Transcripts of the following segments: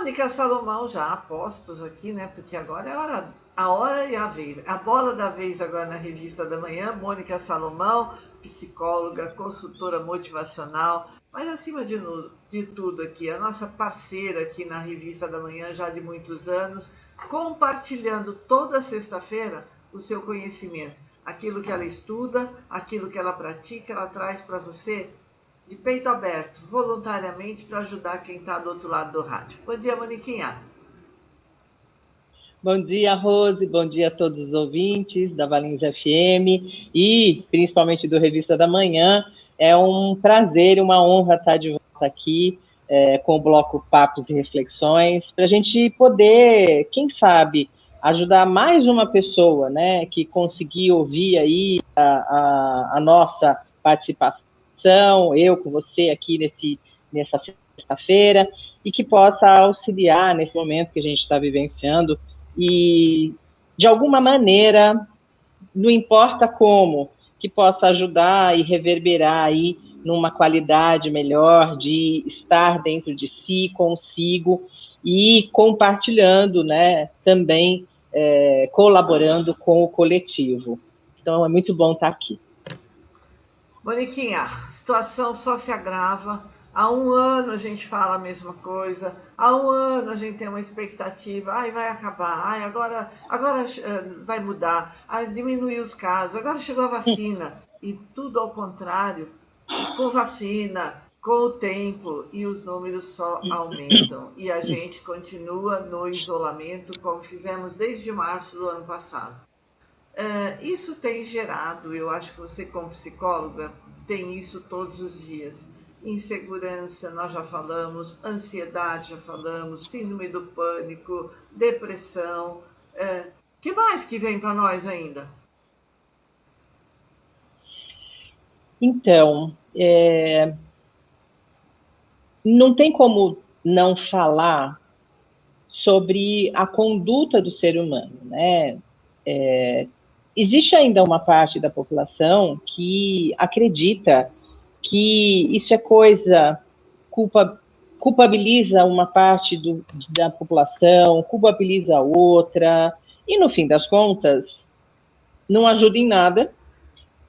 Mônica Salomão, já apostos aqui, né? Porque agora é a hora e a vez. A bola da vez agora na Revista da Manhã. Mônica Salomão, psicóloga, consultora motivacional, mas acima de tudo aqui, a nossa parceira aqui na Revista da Manhã já de muitos anos, compartilhando toda sexta-feira o seu conhecimento. Aquilo que ela estuda, aquilo que ela pratica, ela traz para você de peito aberto, voluntariamente, para ajudar quem está do outro lado do rádio. Bom dia, Moniquinha. Bom dia, Rose. Bom dia a todos os ouvintes da Valinhos FM e principalmente do Revista da Manhã. É um prazer e uma honra estar de volta aqui com o bloco Papos e Reflexões, para a gente poder, quem sabe, ajudar mais uma pessoa, né, que conseguiu ouvir aí a nossa participação, eu com você aqui nessa sexta-feira, e que possa auxiliar nesse momento que a gente está vivenciando e, de alguma maneira, não importa como, que possa ajudar e reverberar aí numa qualidade melhor de estar dentro de si, consigo, e compartilhando, né, também colaborando com o coletivo. Então, é muito bom estar aqui. Moniquinha, a situação só se agrava. Há um ano a gente fala a mesma coisa. Há um ano a gente tem uma expectativa. Ai, vai acabar. Ai, agora vai mudar. Ai, diminuiu os casos. Agora chegou a vacina. E tudo ao contrário. Com vacina, com o tempo, e os números só aumentam. E a gente continua no isolamento, como fizemos desde março do ano passado. Isso tem gerado, eu acho que você como psicóloga tem isso todos os dias. Insegurança, nós já falamos, ansiedade, já falamos, síndrome do pânico, depressão. Que mais que vem para nós ainda? Então, não tem como não falar sobre a conduta do ser humano, né? Existe ainda uma parte da população que acredita que isso é coisa, culpabiliza uma parte da população, culpabiliza a outra, e no fim das contas, não ajuda em nada,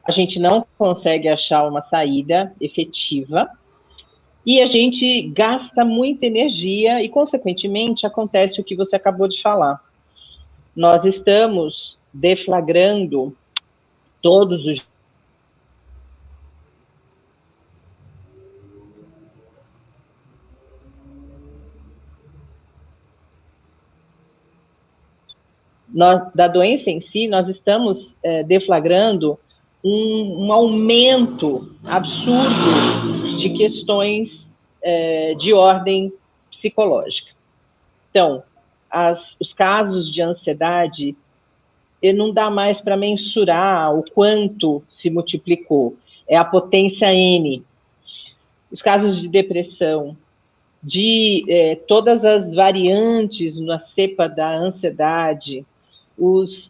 a gente não consegue achar uma saída efetiva, e a gente gasta muita energia, e consequentemente acontece o que você acabou de falar. Nós estamos deflagrando todos os da doença em si, nós estamos deflagrando um aumento absurdo de questões de ordem psicológica. Então, os casos de ansiedade, não dá mais para mensurar o quanto se multiplicou. É a potência N. Os casos de depressão, de todas as variantes na cepa da ansiedade, os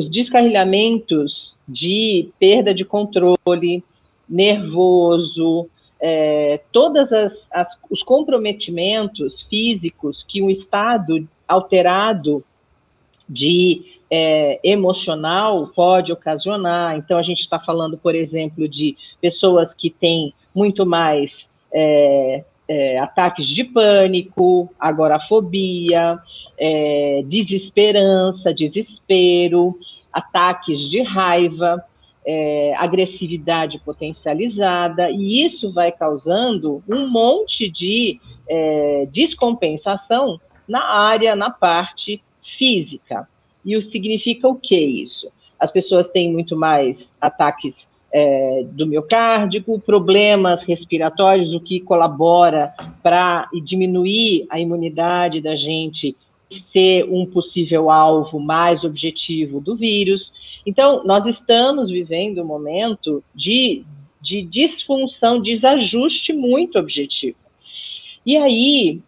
descarrilhamentos de perda de controle, nervoso, todos os comprometimentos físicos que um estado alterado de emocional pode ocasionar. Então, a gente está falando, por exemplo, de pessoas que têm muito mais ataques de pânico, agorafobia, desesperança, desespero, ataques de raiva, agressividade potencializada, e isso vai causando um monte de descompensação na parte física. E o significa o que isso? As pessoas têm muito mais ataques do miocárdico, problemas respiratórios, o que colabora para diminuir a imunidade da gente, ser um possível alvo mais objetivo do vírus. Então, nós estamos vivendo um momento de disfunção, desajuste muito objetivo. E aí,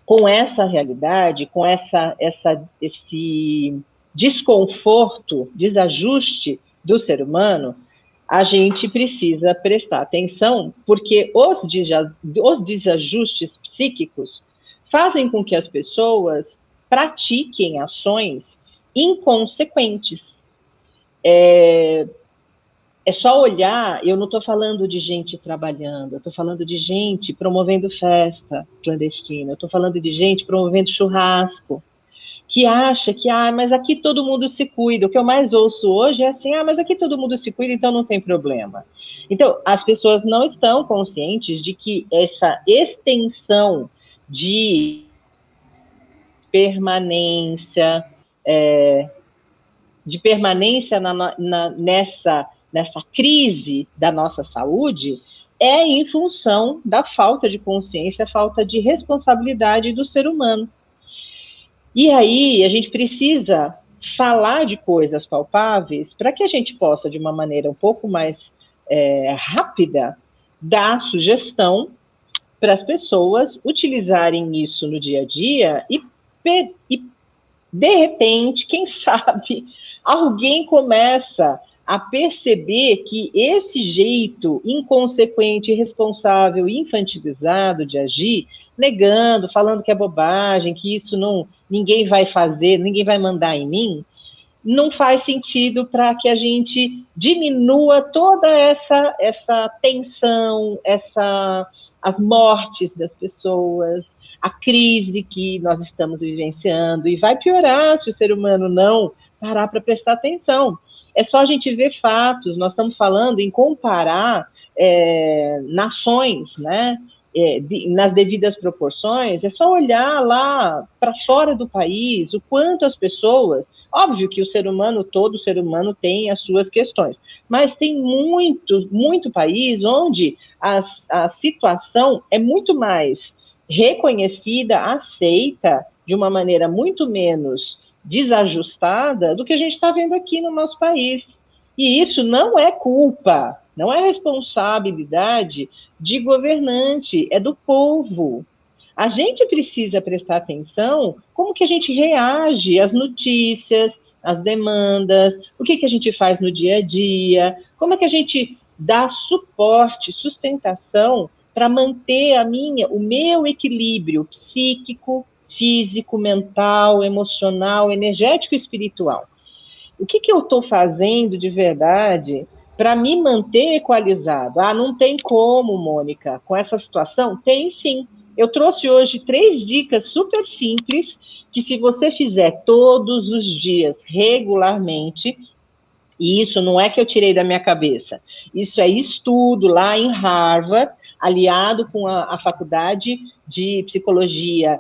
com essa realidade, com esse desconforto, desajuste do ser humano, a gente precisa prestar atenção, porque os desajustes psíquicos fazem com que as pessoas pratiquem ações inconsequentes. É só olhar, eu não estou falando de gente trabalhando, eu estou falando de gente promovendo festa clandestina, eu estou falando de gente promovendo churrasco, que acha que, mas aqui todo mundo se cuida. O que eu mais ouço hoje é assim, mas aqui todo mundo se cuida, então não tem problema. Então, as pessoas não estão conscientes de que essa extensão de permanência, nessa crise da nossa saúde, é em função da falta de consciência, falta de responsabilidade do ser humano. E aí, a gente precisa falar de coisas palpáveis para que a gente possa, de uma maneira um pouco mais rápida, dar sugestão para as pessoas utilizarem isso no dia a dia e de repente, quem sabe, alguém começa a perceber que esse jeito inconsequente, irresponsável, infantilizado de agir, negando, falando que é bobagem, que isso ninguém vai fazer, ninguém vai mandar em mim, não faz sentido para que a gente diminua toda essa tensão, as mortes das pessoas, a crise que nós estamos vivenciando, e vai piorar se o ser humano não parar para prestar atenção. É só a gente ver fatos, nós estamos falando em comparar nações, né, nas devidas proporções, é só olhar lá para fora do país, o quanto as pessoas, óbvio que todo ser humano tem as suas questões, mas tem muito país onde a situação é muito mais reconhecida, aceita, de uma maneira muito menos desajustada do que a gente está vendo aqui no nosso país. E isso não é culpa, não é responsabilidade de governante, é do povo. A gente precisa prestar atenção como que a gente reage às notícias, às demandas, o que a gente faz no dia a dia, como é que a gente dá suporte, sustentação para manter o meu equilíbrio psíquico, físico, mental, emocional, energético e espiritual. O que eu estou fazendo de verdade para me manter equalizado? Não tem como, Mônica, com essa situação? Tem sim. Eu trouxe hoje 3 dicas super simples, que se você fizer todos os dias, regularmente, e isso não é que eu tirei da minha cabeça, isso é estudo lá em Harvard, aliado com a Faculdade de Psicologia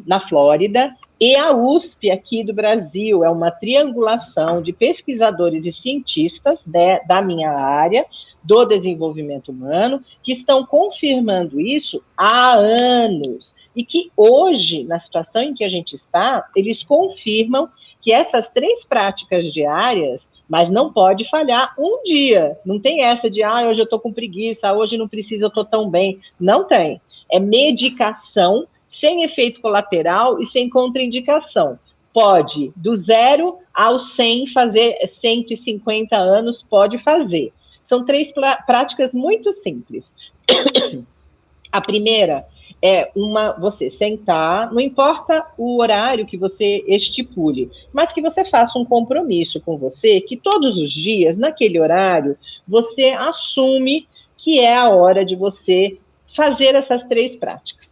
na Flórida, e a USP aqui do Brasil. É uma triangulação de pesquisadores e cientistas da minha área, do desenvolvimento humano, que estão confirmando isso há anos, e que hoje, na situação em que a gente está, eles confirmam que essas 3 práticas diárias, mas não pode falhar um dia, não tem essa de, hoje eu estou com preguiça, hoje não preciso, eu estou tão bem, não tem. É medicação sem efeito colateral e sem contraindicação. Pode, do 0 aos 100, fazer 150 anos, pode fazer. São 3 práticas muito simples. A primeira é você sentar, não importa o horário que você estipule, mas que você faça um compromisso com você, que todos os dias, naquele horário, você assume que é a hora de você fazer essas 3 práticas.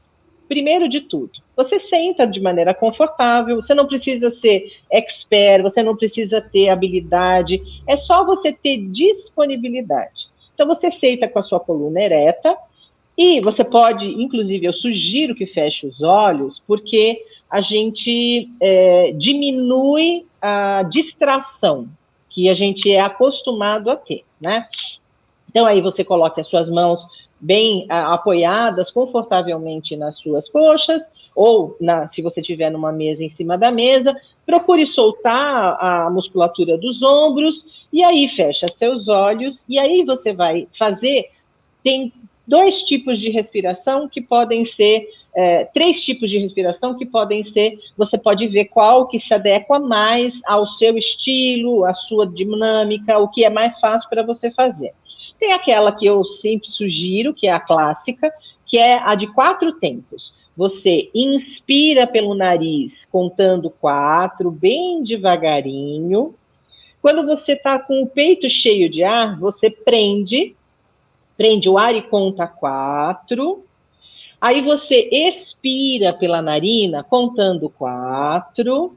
Primeiro de tudo, você senta de maneira confortável, você não precisa ser expert, você não precisa ter habilidade, é só você ter disponibilidade. Então, você senta com a sua coluna ereta, e você pode, inclusive, eu sugiro que feche os olhos, porque a gente diminui a distração que a gente é acostumado a ter, né? Então, aí você coloca as suas mãos bem apoiadas confortavelmente nas suas coxas, ou se você estiver numa mesa em cima da mesa, procure soltar a musculatura dos ombros, e aí fecha seus olhos, e aí você vai fazer, tem 2 tipos de respiração que podem ser, 3 tipos de respiração que podem ser, você pode ver qual que se adequa mais ao seu estilo, à sua dinâmica, o que é mais fácil para você fazer. Tem aquela que eu sempre sugiro, que é a clássica, que é a de 4 tempos. você inspira pelo nariz, contando 4, bem devagarinho. Quando você está com o peito cheio de ar, você prende o ar e conta 4. Aí você expira pela narina, contando 4.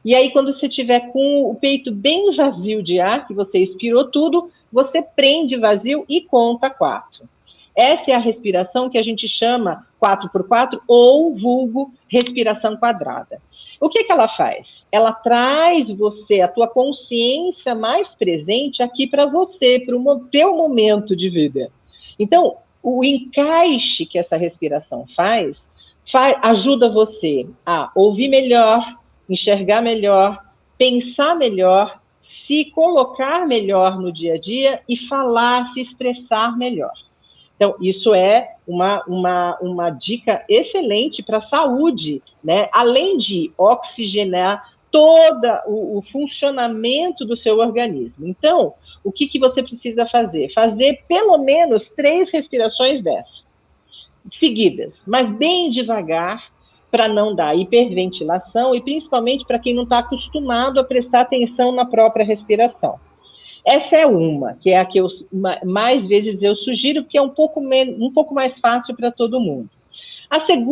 E aí, quando você tiver com o peito bem vazio de ar, que você expirou tudo, você prende vazio e conta 4. Essa é a respiração que a gente chama 4x4 ou vulgo respiração quadrada. O que ela faz? Ela traz você, a tua consciência mais presente aqui para você, para o teu momento de vida. Então, o encaixe que essa respiração faz ajuda você a ouvir melhor, enxergar melhor, pensar melhor, se colocar melhor no dia a dia e falar, se expressar melhor. Então, isso é uma dica excelente para a saúde, né? Além de oxigenar todo o funcionamento do seu organismo. Então, o que você precisa fazer? Fazer pelo menos 3 respirações dessas, seguidas, mas bem devagar, para não dar hiperventilação e principalmente para quem não está acostumado a prestar atenção na própria respiração. Essa é uma, que é a que mais vezes eu sugiro, porque é um pouco mais fácil para todo mundo.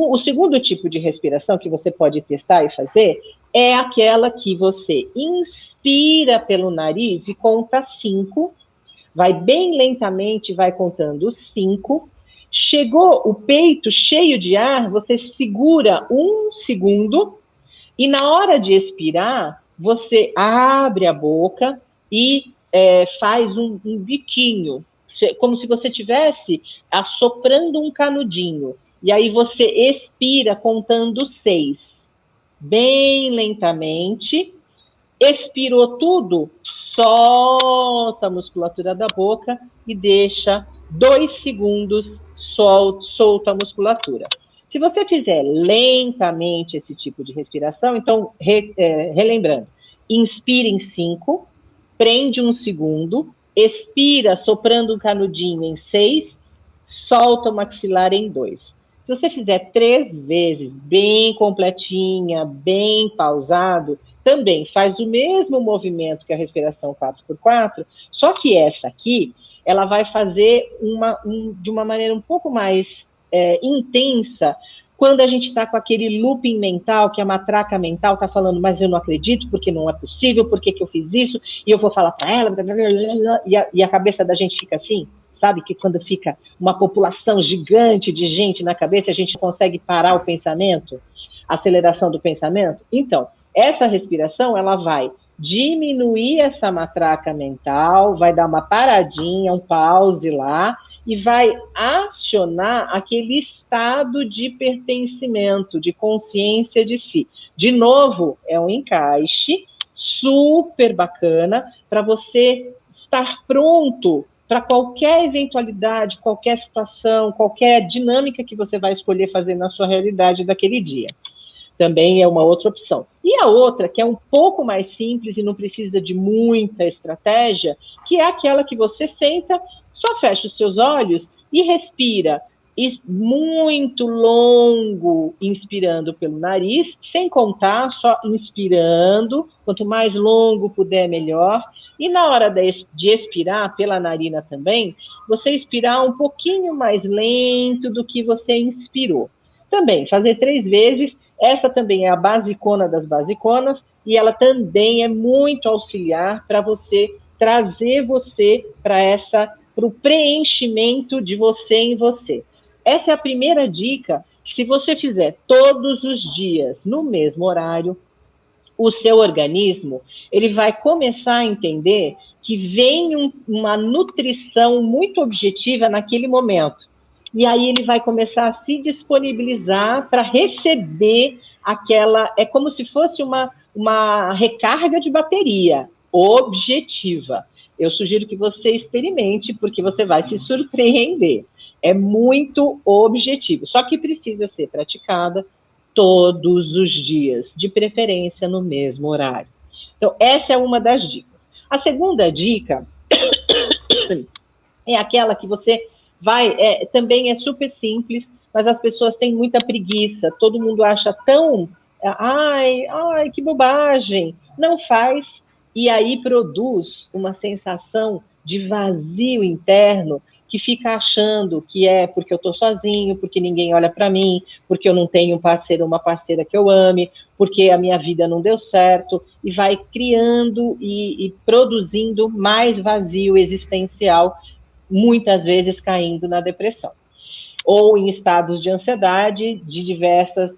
O segundo tipo de respiração que você pode testar e fazer é aquela que você inspira pelo nariz e conta 5, vai bem lentamente, vai contando 5. Chegou o peito cheio de ar, você segura 1 segundo e na hora de expirar, você abre a boca e faz um biquinho, como se você estivesse assoprando um canudinho. E aí você expira contando 6, bem lentamente. Expirou tudo, solta a musculatura da boca e deixa 2 segundos, solta a musculatura. Se você fizer lentamente esse tipo de respiração, então, relembrando, inspira em 5, prende 1 segundo, expira soprando um canudinho em 6, solta o maxilar em 2. Se você fizer 3 vezes, bem completinha, bem pausado, também faz o mesmo movimento que a respiração 4x4, só que essa aqui, ela vai fazer de uma maneira um pouco mais intensa, quando a gente está com aquele looping mental, que a matraca mental está falando, mas eu não acredito, porque não é possível, por que eu fiz isso, e eu vou falar para ela, blá, blá, blá, blá, e a cabeça da gente fica assim, sabe? Que quando fica uma população gigante de gente na cabeça, a gente consegue parar o pensamento, a aceleração do pensamento. Então, essa respiração, ela vai diminuir essa matraca mental, vai dar uma paradinha, um pause lá, e vai acionar aquele estado de pertencimento, de consciência de si. De novo, é um encaixe super bacana para você estar pronto para qualquer eventualidade, qualquer situação, qualquer dinâmica que você vai escolher fazer na sua realidade daquele dia. Também é uma outra opção. E a outra, que é um pouco mais simples e não precisa de muita estratégia, que é aquela que você senta, só fecha os seus olhos e respira muito longo, inspirando pelo nariz, sem contar, só inspirando, quanto mais longo puder, melhor. E na hora de expirar pela narina também, você expirar um pouquinho mais lento do que você inspirou. Também, fazer 3 vezes, essa também é a basicona das basiconas, e ela também é muito auxiliar para você trazer você para o preenchimento de você em você. Essa é a primeira dica, que se você fizer todos os dias, no mesmo horário, o seu organismo, ele vai começar a entender que vem uma nutrição muito objetiva naquele momento. E aí ele vai começar a se disponibilizar para receber é como se fosse uma recarga de bateria objetiva. Eu sugiro que você experimente, porque você vai se surpreender. É muito objetivo, só que precisa ser praticada todos os dias, de preferência no mesmo horário. Então, essa é uma das dicas. A segunda dica é aquela que você Também é super simples, mas as pessoas têm muita preguiça. Todo mundo acha tão... Ai, que bobagem. Não faz. E aí produz uma sensação de vazio interno, que fica achando que é porque eu estou sozinho, porque ninguém olha para mim, porque eu não tenho um parceiro ou uma parceira que eu ame, porque a minha vida não deu certo, e vai criando e produzindo mais vazio existencial, muitas vezes caindo na depressão, ou em estados de ansiedade de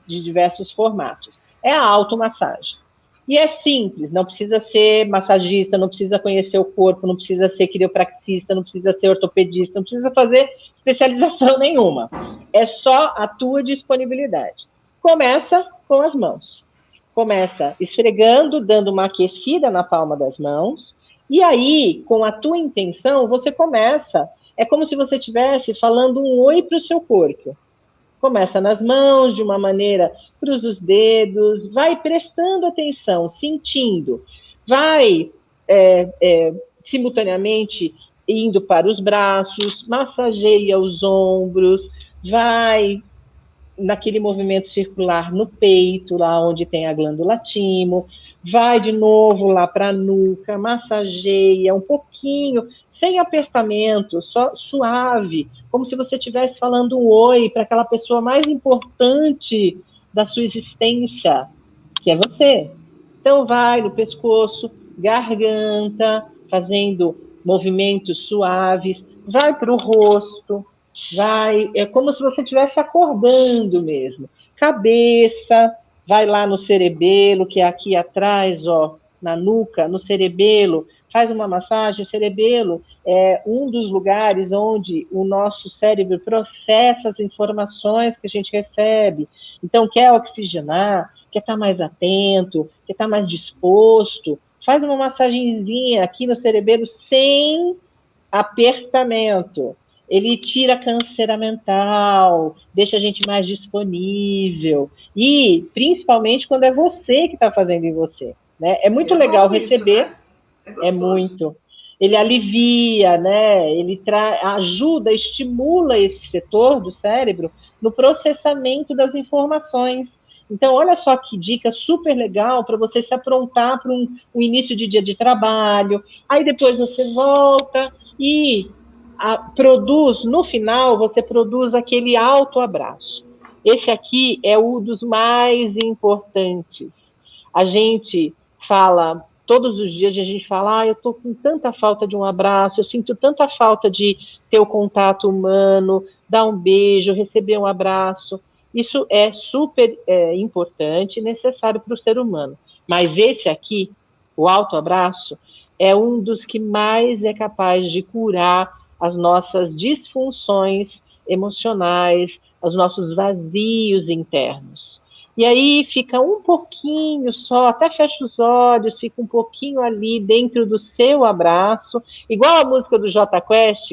diversos formatos. É a automassagem. E é simples, não precisa ser massagista, não precisa conhecer o corpo, não precisa ser quiropraxista, não precisa ser ortopedista, não precisa fazer especialização nenhuma. É só a tua disponibilidade. Começa com as mãos. Começa esfregando, dando uma aquecida na palma das mãos, e aí, com a tua intenção, você começa. É como se você estivesse falando um oi para o seu corpo. Começa nas mãos, de uma maneira, cruza os dedos, vai prestando atenção, sentindo, vai simultaneamente indo para os braços, massageia os ombros, vai naquele movimento circular no peito, lá onde tem a glândula timo, vai de novo lá para a nuca, massageia um pouquinho, sem apertamento, só suave, como se você estivesse falando um oi para aquela pessoa mais importante da sua existência, que é você. Então vai no pescoço, garganta, fazendo movimentos suaves, vai para o rosto, é como se você estivesse acordando mesmo. Cabeça, vai lá no cerebelo, que é aqui atrás, ó, na nuca, no cerebelo, faz uma massagem. O cerebelo é um dos lugares onde o nosso cérebro processa as informações que a gente recebe. Então, quer oxigenar, quer estar mais atento, quer estar mais disposto, faz uma massagenzinha aqui no cerebelo sem apertamento. Ele tira a canseira mental, deixa a gente mais disponível, e principalmente quando é você que está fazendo em você, né? É muito legal receber, isso, né? É muito. Ele alivia, né? Ele ajuda, estimula esse setor do cérebro no processamento das informações. Então, olha só que dica super legal para você se aprontar para um início de dia de trabalho. Aí depois você volta e produz, no final, você produz aquele autoabraço. Esse aqui é um dos mais importantes. A gente fala, todos os dias a gente fala, eu estou com tanta falta de um abraço, eu sinto tanta falta de ter o contato humano, dar um beijo, receber um abraço. Isso é super importante e necessário para o ser humano. Mas esse aqui, o autoabraço, é um dos que mais é capaz de curar as nossas disfunções emocionais, os nossos vazios internos. E aí fica um pouquinho só, até fecha os olhos, fica um pouquinho ali dentro do seu abraço, igual a música do Jota Quest,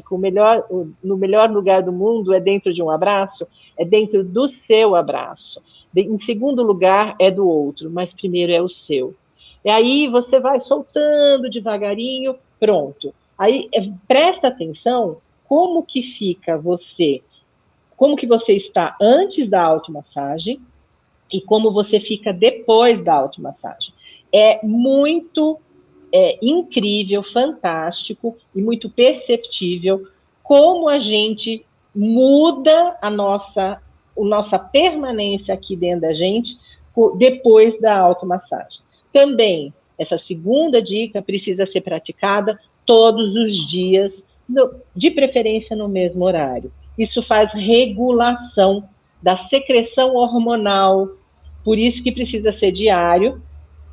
no melhor lugar do mundo é dentro de um abraço, é dentro do seu abraço. Em segundo lugar é do outro, mas primeiro é o seu. E aí você vai soltando devagarinho, pronto. Aí presta atenção como que fica você, como que você está antes da automassagem e como você fica depois da automassagem. É muito incrível, fantástico e muito perceptível como a gente muda a nossa permanência aqui dentro da gente depois da automassagem. Também, essa segunda dica precisa ser praticada todos os dias, de preferência no mesmo horário. Isso faz regulação da secreção hormonal, por isso que precisa ser diário.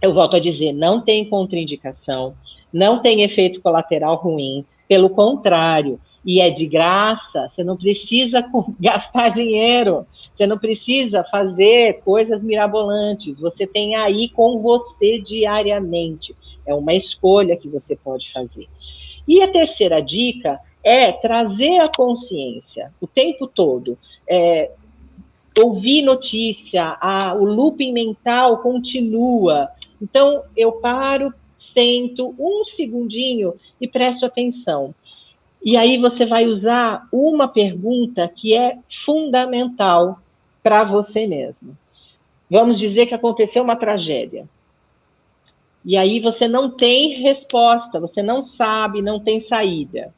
Eu volto a dizer, não tem contraindicação, não tem efeito colateral ruim, pelo contrário, e é de graça, você não precisa gastar dinheiro, você não precisa fazer coisas mirabolantes, você tem aí com você diariamente, é uma escolha que você pode fazer. E a terceira dica é trazer a consciência o tempo todo, ouvir notícia, o looping mental continua. Então, eu paro, sento um segundinho e presto atenção. E aí você vai usar uma pergunta que é fundamental para você mesmo. Vamos dizer que aconteceu uma tragédia. E aí você não tem resposta, você não sabe, não tem saída.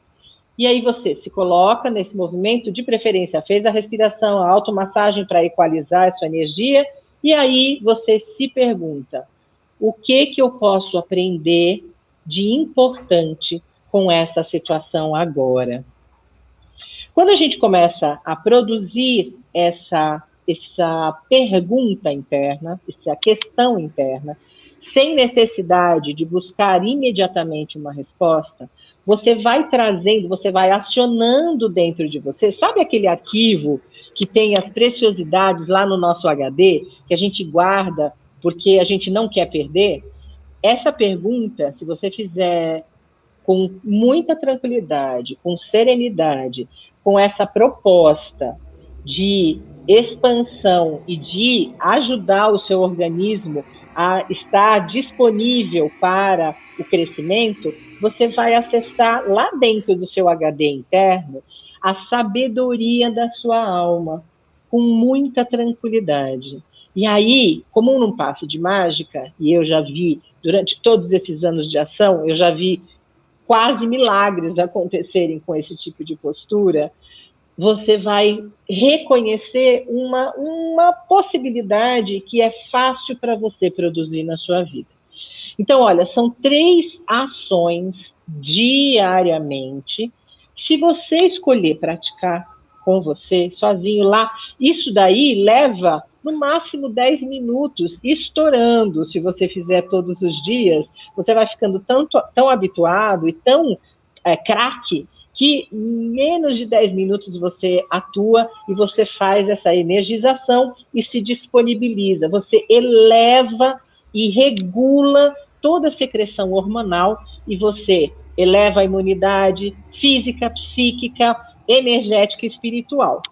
E aí você se coloca nesse movimento, de preferência, fez a respiração, a automassagem para equalizar a sua energia, e aí você se pergunta, o que eu posso aprender de importante com essa situação agora? Quando a gente começa a produzir essa pergunta interna, essa questão interna, sem necessidade de buscar imediatamente uma resposta, você vai trazendo, você vai acionando dentro de você, sabe aquele arquivo que tem as preciosidades lá no nosso HD, que a gente guarda porque a gente não quer perder? Essa pergunta, se você fizer com muita tranquilidade, com serenidade, com essa proposta de expansão e de ajudar o seu organismo a estar disponível para o crescimento, você vai acessar lá dentro do seu HD interno a sabedoria da sua alma, com muita tranquilidade. E aí, como num passe de mágica, e eu já vi, durante todos esses anos de ação, eu já vi quase milagres acontecerem com esse tipo de postura, você vai reconhecer uma possibilidade que é fácil para você produzir na sua vida. Então, olha, são 3 ações diariamente. Se você escolher praticar com você, sozinho lá, isso daí leva no máximo 10 minutos, estourando. Se você fizer todos os dias, você vai ficando tão habituado e tão craque, que em menos de 10 minutos você atua e você faz essa energização e se disponibiliza. Você eleva e regula toda a secreção hormonal e você eleva a imunidade física, psíquica, energética e espiritual.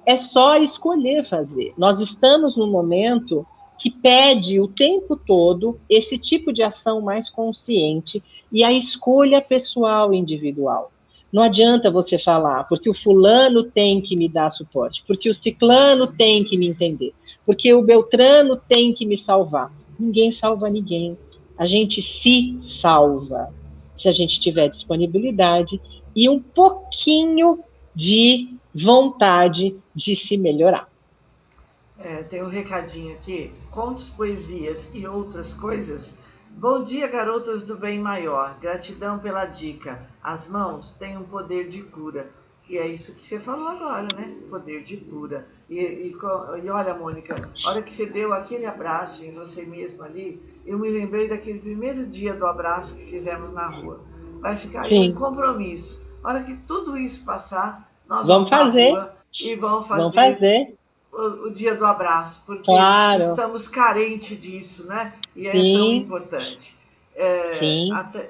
É só escolher fazer. Nós estamos num momento que pede o tempo todo esse tipo de ação mais consciente e a escolha pessoal individual. Não adianta você falar, porque o fulano tem que me dar suporte, porque o ciclano tem que me entender, porque o beltrano tem que me salvar. Ninguém salva ninguém. A gente se salva se a gente tiver disponibilidade e um pouquinho de vontade de se melhorar. Tem um recadinho aqui. Contos, poesias e outras coisas. Bom dia, garotas do bem maior. Gratidão pela dica. As mãos têm um poder de cura. E é isso que você falou agora, né? Poder de cura. E olha, Mônica, a hora que você deu aquele abraço em você mesma ali, eu me lembrei daquele primeiro dia do abraço que fizemos na rua. Vai ficar aí um compromisso. A hora que tudo isso passar, nós vamos fazer na rua e vamos fazer o dia do abraço, porque estamos carentes disso, né? E é tão importante.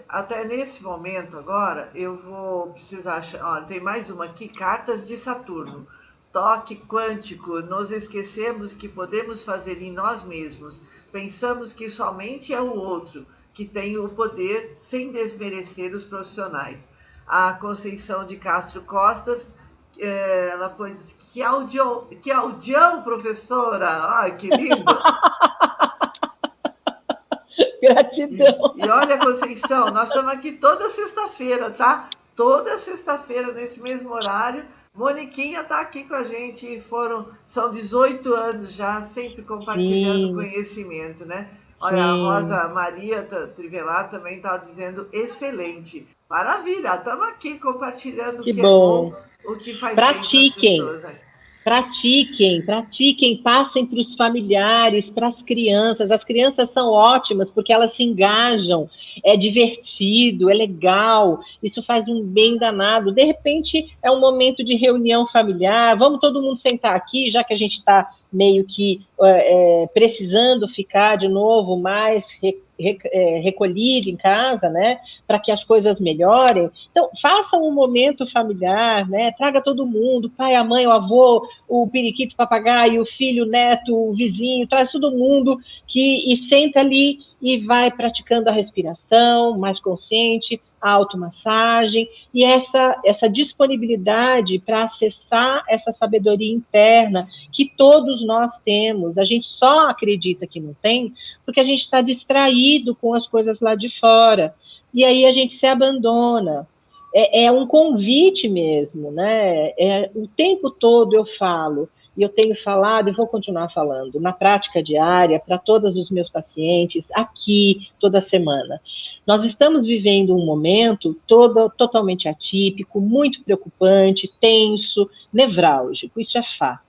Até nesse momento agora, eu vou precisar... Olha, tem mais uma aqui, Cartas de Saturno. Toque quântico, nos esquecemos que podemos fazer em nós mesmos. Pensamos que somente é o outro que tem o poder, sem desmerecer os profissionais. A Conceição de Castro Costas, ela pôs... Que audião, professora! Ai, que lindo! Gratidão! E olha, Conceição, nós estamos aqui toda sexta-feira, tá? Toda sexta-feira, nesse mesmo horário. Moniquinha está aqui com a gente, são 18 anos já, sempre compartilhando conhecimento, né? Olha, a Rosa Maria Trivelar também está dizendo excelente. Maravilha, estamos aqui compartilhando o que é bom, o que faz bem para as pessoas, né? Pratiquem, passem para os familiares, para as crianças. As crianças são ótimas porque elas se engajam, é divertido, é legal, isso faz um bem danado. De repente, é um momento de reunião familiar, vamos todo mundo sentar aqui, já que a gente está meio que precisando ficar de novo mais recolhido em casa, né, para que as coisas melhorem. Então, façam um momento familiar, né, traga todo mundo, o pai, a mãe, o avô, o periquito, o papagaio, o filho, o neto, o vizinho, traz todo mundo e senta ali e vai praticando a respiração mais consciente, a automassagem, e essa disponibilidade para acessar essa sabedoria interna que todos nós temos. A gente só acredita que não tem porque a gente está distraído com as coisas lá de fora, e aí a gente se abandona. É um convite mesmo, né? O tempo todo eu falo, e eu tenho falado e vou continuar falando, na prática diária, para todos os meus pacientes, aqui, toda semana. Nós estamos vivendo um momento totalmente atípico, muito preocupante, tenso, nevrálgico, isso é fato.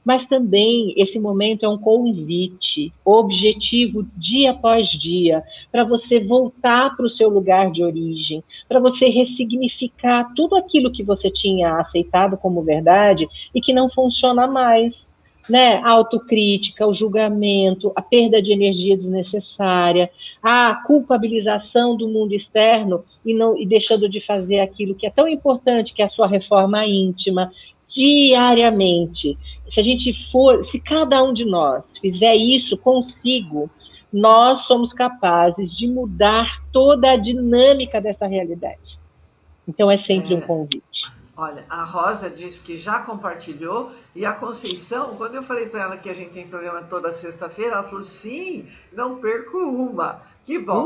Mas também esse momento é um convite objetivo dia após dia para você voltar para o seu lugar de origem, para você ressignificar tudo aquilo que você tinha aceitado como verdade e que não funciona mais, né? A autocrítica, o julgamento, a perda de energia desnecessária, a culpabilização do mundo externo e deixando de fazer aquilo que é tão importante, que é a sua reforma íntima, diariamente. Se cada um de nós fizer isso consigo, nós somos capazes de mudar toda a dinâmica dessa realidade. Então é sempre um convite. Olha, a Rosa disse que já compartilhou, e a Conceição, quando eu falei para ela que a gente tem programa toda sexta-feira, ela falou, sim, não perco uma. Que bom.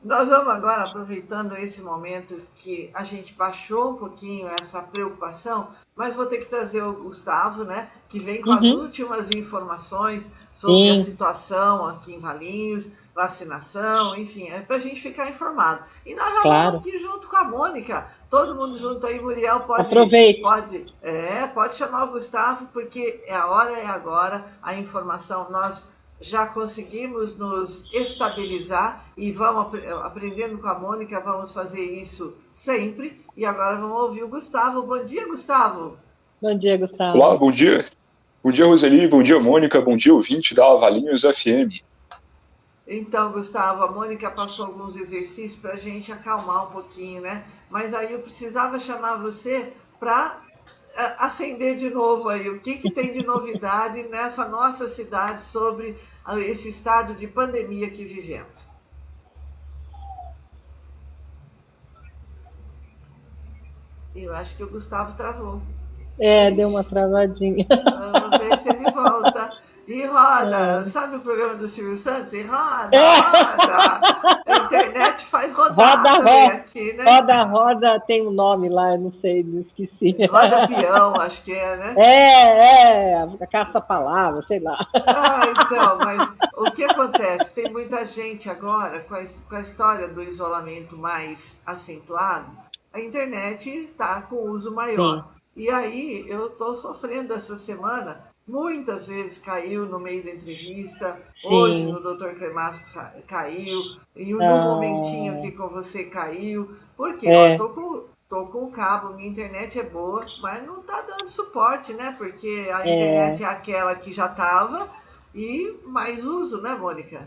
Nós vamos agora, aproveitando esse momento que a gente baixou um pouquinho essa preocupação, mas vou ter que trazer o Gustavo, né, que vem com as últimas informações sobre a situação aqui em Valinhos, vacinação, enfim, para a gente ficar informado. E nós já vamos aqui junto com a Mônica, todo mundo junto aí, Muriel, pode chamar o Gustavo, porque a hora é agora, a informação, nós já conseguimos nos estabilizar e vamos aprendendo com a Mônica, vamos fazer isso sempre. E agora vamos ouvir o Gustavo. Bom dia, Gustavo. Bom dia, Gustavo. Olá, bom dia. Bom dia, Roseli. Bom dia, Mônica. Bom dia, ouvinte da Valinhos FM. Então, Gustavo, a Mônica passou alguns exercícios para a gente acalmar um pouquinho, né? Mas aí eu precisava chamar você para acender de novo aí. O que tem de novidade nessa nossa cidade sobre esse estado de pandemia que vivemos? Eu acho que o Gustavo travou. Deu uma travadinha. Vamos ver se ele volta. E roda, sabe o programa do Silvio Santos? E roda. A internet faz rodar aqui, né? Roda, tem um nome lá, eu não sei, me esqueci. Roda peão, acho que é, né? A caça-palavra, sei lá. Então, mas o que acontece? Tem muita gente agora, com a história do isolamento mais acentuado, a internet está com uso maior. Sim. E aí, eu estou sofrendo essa semana. Muitas vezes caiu no meio da entrevista. Sim. Hoje no Dr. Cremasco caiu, e no momentinho aqui com você caiu. Por quê? Eu tô com o cabo, minha internet é boa, mas não tá dando suporte, né? Porque a internet é aquela que já estava e mais uso, né, Mônica?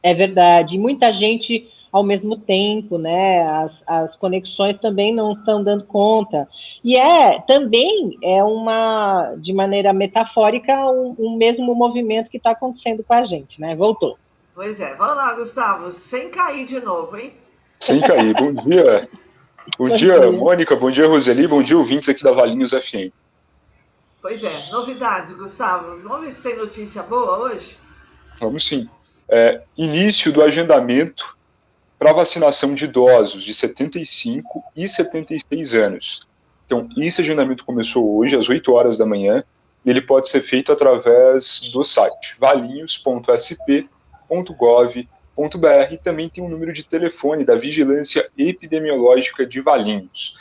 É verdade. Muita gente ao mesmo tempo, né? As conexões também não estão dando conta. E também de maneira metafórica, um mesmo movimento que está acontecendo com a gente, né? Voltou. Pois é. Vamos lá, Gustavo, sem cair de novo, hein? Sem cair. Bom dia. Bom dia, Mônica. Bom dia, Roseli. Bom dia, ouvintes aqui da Valinhos FM. Pois é. Novidades, Gustavo. Vamos ver se tem notícia boa hoje? Vamos sim. Início do agendamento para vacinação de idosos de 75 e 76 anos. Então, esse agendamento começou hoje, às 8 horas da manhã, e ele pode ser feito através do site valinhos.sp.gov.br, e também tem um número de telefone da Vigilância Epidemiológica de Valinhos.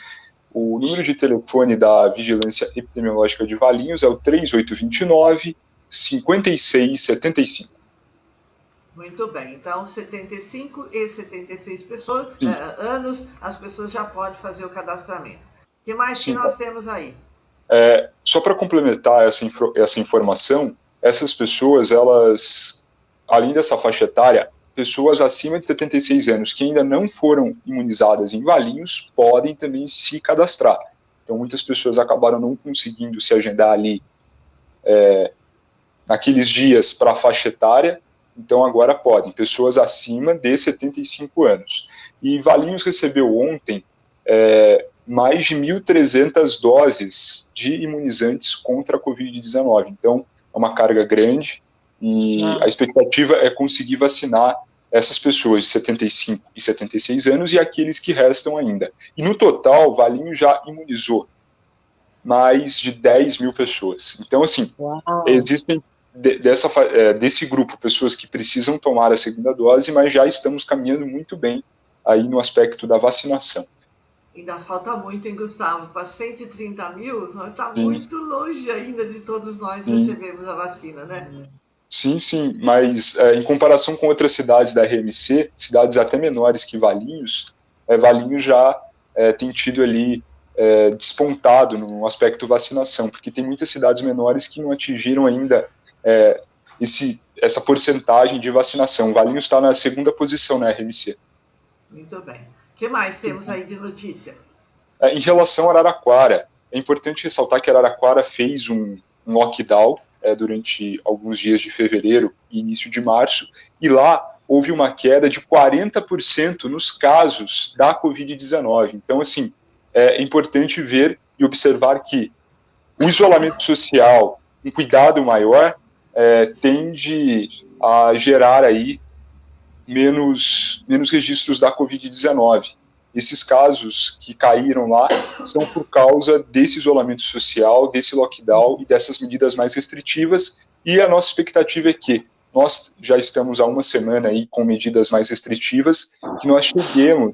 O número de telefone da Vigilância Epidemiológica de Valinhos é o 3829-5675. Muito bem, então 75 e 76 anos, as pessoas já podem fazer o cadastramento. O que mais que nós temos aí? Só para complementar essa informação, essas pessoas, elas, além dessa faixa etária, pessoas acima de 76 anos que ainda não foram imunizadas em Valinhos podem também se cadastrar. Então muitas pessoas acabaram não conseguindo se agendar ali naqueles dias para a faixa etária, Então agora podem, pessoas acima de 75 anos. E Valinhos recebeu ontem mais de 1.300 doses de imunizantes contra a Covid-19. Então é uma carga grande e a expectativa é conseguir vacinar essas pessoas de 75 e 76 anos e aqueles que restam ainda. E no total, Valinhos já imunizou mais de 10 mil pessoas. Então, assim, existem desse grupo pessoas que precisam tomar a segunda dose, mas já estamos caminhando muito bem aí no aspecto da vacinação. Ainda falta muito, hein, Gustavo? Para 130 mil, está muito longe ainda de todos nós recebermos a vacina, né? Sim, mas em comparação com outras cidades da RMC, cidades até menores que Valinhos, Valinhos já tem tido ali despontado no aspecto vacinação, porque tem muitas cidades menores que não atingiram ainda essa porcentagem de vacinação. Valinhos está na segunda posição na RMC. Muito bem. O que mais temos aí de notícia? Em relação a Araraquara, é importante ressaltar que Araraquara fez um lockdown durante alguns dias de fevereiro e início de março, e lá houve uma queda de 40% nos casos da Covid-19. Então, assim, é importante ver e observar que o isolamento social, um cuidado maior, tende a gerar aí menos registros da Covid-19. Esses casos que caíram lá são por causa desse isolamento social, desse lockdown e dessas medidas mais restritivas, e a nossa expectativa é que nós já estamos há uma semana aí com medidas mais restritivas, que nós cheguemos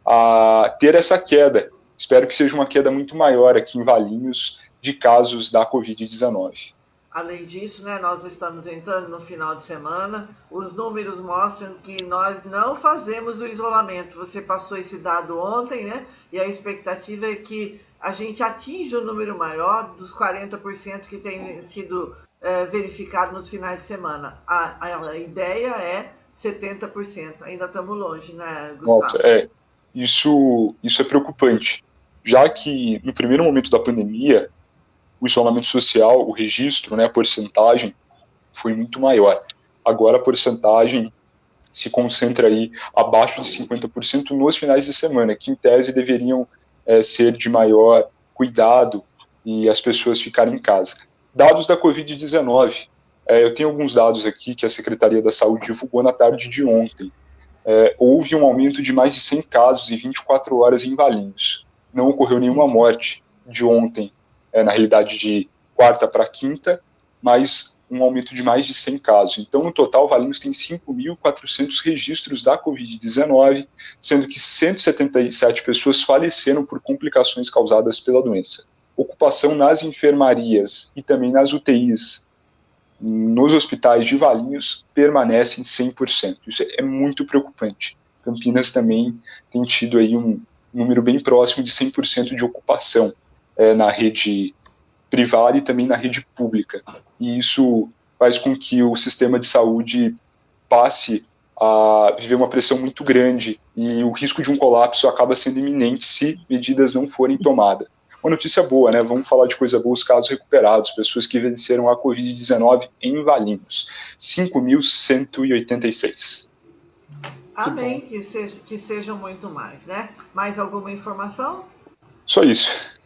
a ter essa queda. Espero que seja uma queda muito maior aqui em Valinhos de casos da Covid-19. Além disso, né, nós estamos entrando no final de semana, os números mostram que nós não fazemos o isolamento. Você passou esse dado ontem, né? E a expectativa é que a gente atinja o número maior dos 40% que tem sido verificado nos finais de semana. A ideia é 70%. Ainda estamos longe, né, Gustavo? Nossa, isso é preocupante, já que no primeiro momento da pandemia, o isolamento social, o registro, né, a porcentagem foi muito maior. Agora a porcentagem se concentra aí abaixo de 50% nos finais de semana, que em tese deveriam ser de maior cuidado e as pessoas ficarem em casa. Dados da Covid-19, eu tenho alguns dados aqui que a Secretaria da Saúde divulgou na tarde de ontem. Houve um aumento de mais de 100 casos em 24 horas em Valinhos. Não ocorreu nenhuma morte de ontem, na realidade de quarta para quinta, mas um aumento de mais de 100 casos. Então, no total, Valinhos tem 5.400 registros da Covid-19, sendo que 177 pessoas faleceram por complicações causadas pela doença. Ocupação nas enfermarias e também nas UTIs nos hospitais de Valinhos permanece em 100%. Isso é muito preocupante. Campinas também tem tido aí um número bem próximo de 100% de ocupação na rede privada e também na rede pública. E isso faz com que o sistema de saúde passe a viver uma pressão muito grande e o risco de um colapso acaba sendo iminente se medidas não forem tomadas. Uma notícia boa, né? Vamos falar de coisa boa, os casos recuperados, pessoas que venceram a Covid-19 em Valinhos, 5.186. Amém, que sejam muito mais, né? Mais alguma informação? Só isso.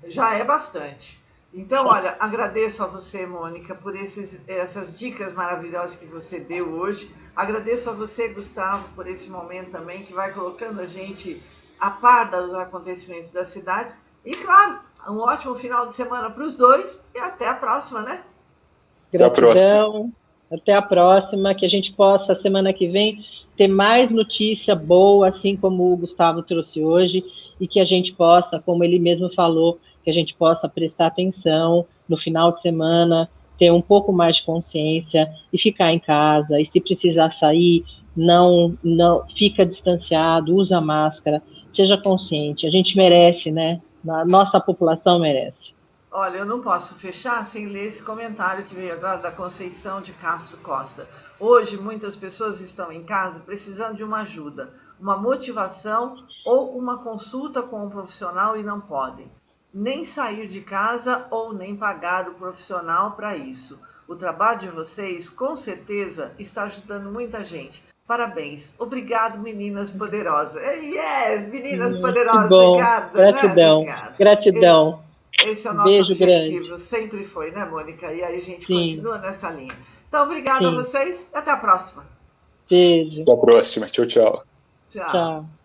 Já é bastante. Então, olha, agradeço a você, Mônica, por essas dicas maravilhosas que você deu hoje. Agradeço a você, Gustavo, por esse momento também, que vai colocando a gente a par dos acontecimentos da cidade. E, claro, um ótimo final de semana para os dois e até a próxima, né? Gratidão. Até a próxima, que a gente possa, semana que vem, ter mais notícia boa, assim como o Gustavo trouxe hoje, e que a gente possa, como ele mesmo falou, que a gente possa prestar atenção no final de semana, ter um pouco mais de consciência e ficar em casa, e se precisar sair, não fica distanciado, usa máscara, seja consciente, a gente merece, né? A nossa população merece. Olha, eu não posso fechar sem ler esse comentário que veio agora da Conceição de Castro Costa. Hoje, muitas pessoas estão em casa precisando de uma ajuda, uma motivação ou uma consulta com um profissional e não podem. nem sair de casa ou nem pagar o profissional para isso. O trabalho de vocês, com certeza, está ajudando muita gente. Parabéns. Obrigado, meninas poderosas. Yes, meninas poderosas. Que bom. Obrigada. Gratidão. Né? Obrigada. Gratidão. Esse é o nosso Beijo objetivo. grande. Sempre foi, né, Mônica? E aí a gente Sim. continua nessa linha. Então, obrigada a vocês. Até a próxima. Beijo. Até a próxima. Tchau, tchau. Tchau. Tchau.